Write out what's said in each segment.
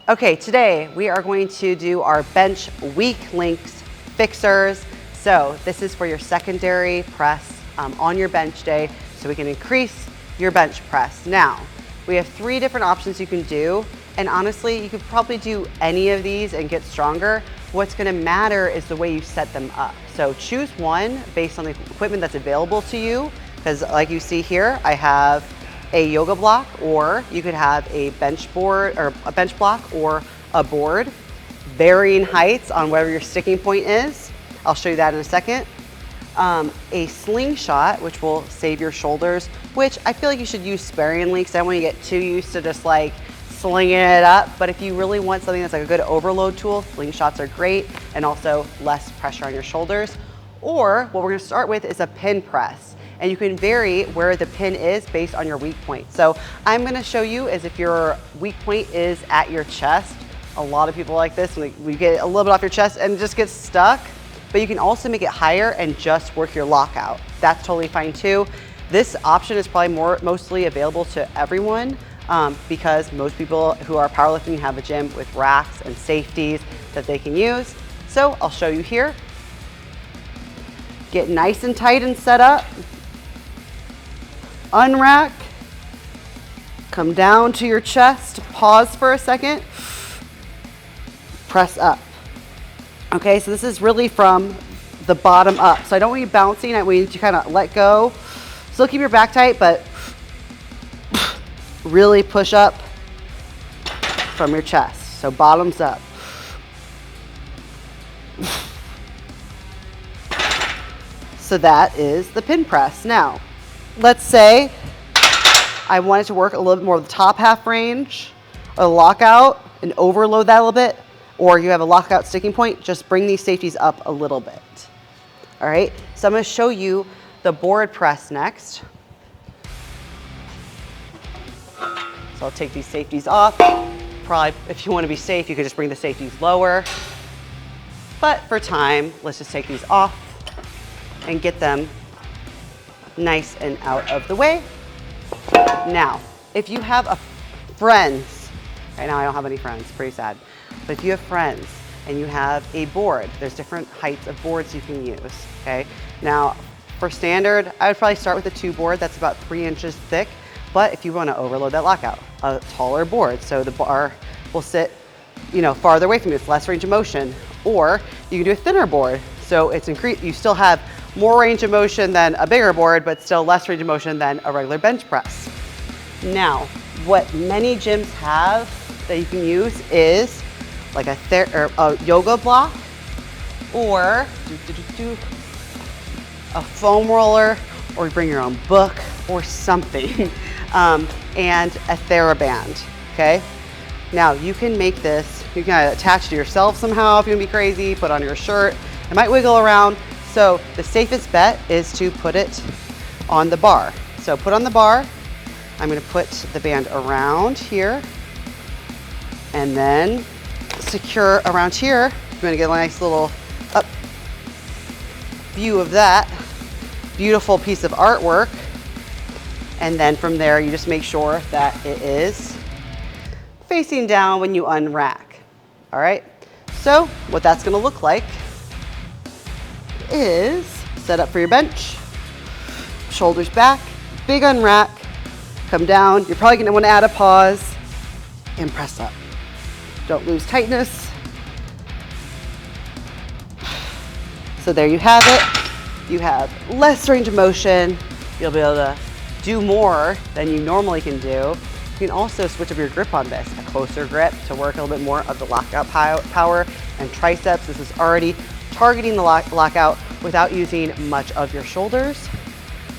Okay, today we are going to do our bench weak links fixers. So this is for your secondary press on your bench day, so we can increase your bench press. Now, we have 3 different options you can do, and honestly, you could probably do any of these and get stronger. What's gonna matter is the way you set them up. So choose one based on the equipment that's available to you, because like you see here, I have a yoga block, or you could have a bench board or a bench block or a board, varying heights on whatever your sticking point is. I'll show you that in a second. A slingshot, which will save your shoulders, which I feel like you should use sparingly because I don't want you to get too used to just like slinging it up. But if you really want something that's like a good overload tool, slingshots are great and also less pressure on your shoulders. Or what we're gonna start with is a pin press. And you can vary where the pin is based on your weak point. So I'm gonna show you as if your weak point is at your chest. A lot of people like this, we get a little bit off your chest and just get stuck. But you can also make it higher and just work your lockout. That's totally fine too. This option is probably mostly available to everyone because most people who are powerlifting have a gym with racks and safeties that they can use. So I'll show you here. Get nice and tight and set up. Unrack, come down to your chest, pause for a second, press up. Okay, so this is really from the bottom up. So I don't want you bouncing, I want you to kind of let go. Still keep your back tight, but really push up from your chest. So bottoms up. So that is the pin press. Now, let's say I wanted to work a little bit more of the top half range, a lockout, and overload that a little bit, or you have a lockout sticking point, just bring these safeties up a little bit. All right, so I'm gonna show you the board press next. So I'll take these safeties off. Probably, if you wanna be safe, you could just bring the safeties lower. But for time, let's just take these off and get them nice and out of the way. Now, if you have friends, right now I don't have any friends, pretty sad, but if you have friends and you have a board, there's different heights of boards you can use, okay? Now, for standard, I would probably start with a 2 board that's about 3 inches thick, but if you wanna overload that lockout, a taller board, so the bar will sit, farther away from you, it's less range of motion, or you can do a thinner board, so it's you still have more range of motion than a bigger board, but still less range of motion than a regular bench press. Now, what many gyms have that you can use is like a yoga block or a foam roller, or bring your own book or something, and a TheraBand, okay? Now, you can make this, you can attach it to yourself somehow if you're gonna be crazy, put on your shirt. It might wiggle around. So the safest bet is to put it on the bar. So put on the bar, I'm gonna put the band around here and then secure around here. I'm gonna get a nice little up view of that beautiful piece of artwork. And then from there, you just make sure that it is facing down when you unrack. All right, so what that's gonna look like is set up for your bench, shoulders back, big unrack, come down. You're probably gonna wanna add a pause and press up. Don't lose tightness. So there you have it. You have less range of motion. You'll be able to do more than you normally can do. You can also switch up your grip on this, a closer grip to work a little bit more of the lockout power and triceps. This is already targeting the lockout without using much of your shoulders,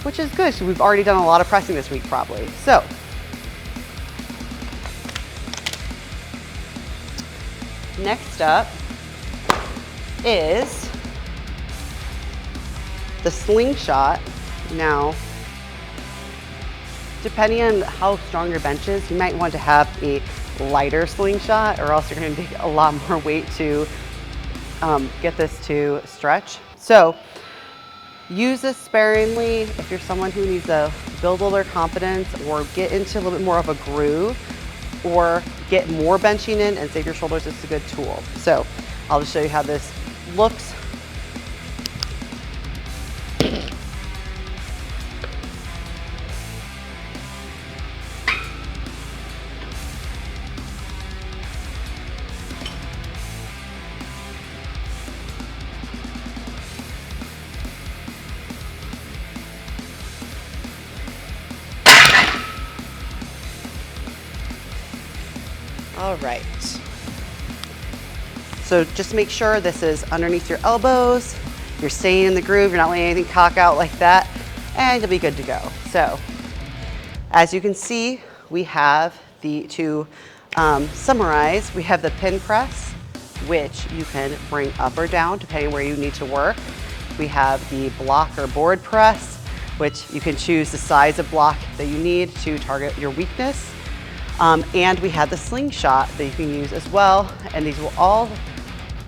which is good. So we've already done a lot of pressing this week probably. So next up is the slingshot. Now, depending on how strong your bench is, you might want to have a lighter slingshot, or else you're going to take a lot more weight to get this to stretch. So use this sparingly if you're someone who needs to build a little confidence or get into a little bit more of a groove, or get more benching in and save your shoulders, it's a good tool. So I'll just show you how this looks. All right. So just make sure this is underneath your elbows. You're staying in the groove. You're not letting anything cock out like that, and you'll be good to go. So as you can see, we have to summarize, we have the pin press, which you can bring up or down depending where you need to work. We have the block or board press, which you can choose the size of block that you need to target your weakness. And we have the slingshot that you can use as well. And these will all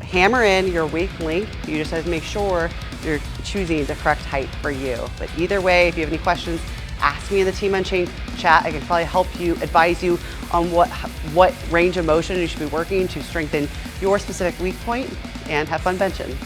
hammer in your weak link. You just have to make sure you're choosing the correct height for you. But either way, if you have any questions, ask me in the Team Unchained chat. I can probably help you, advise you on what range of motion you should be working to strengthen your specific weak point, and have fun benching.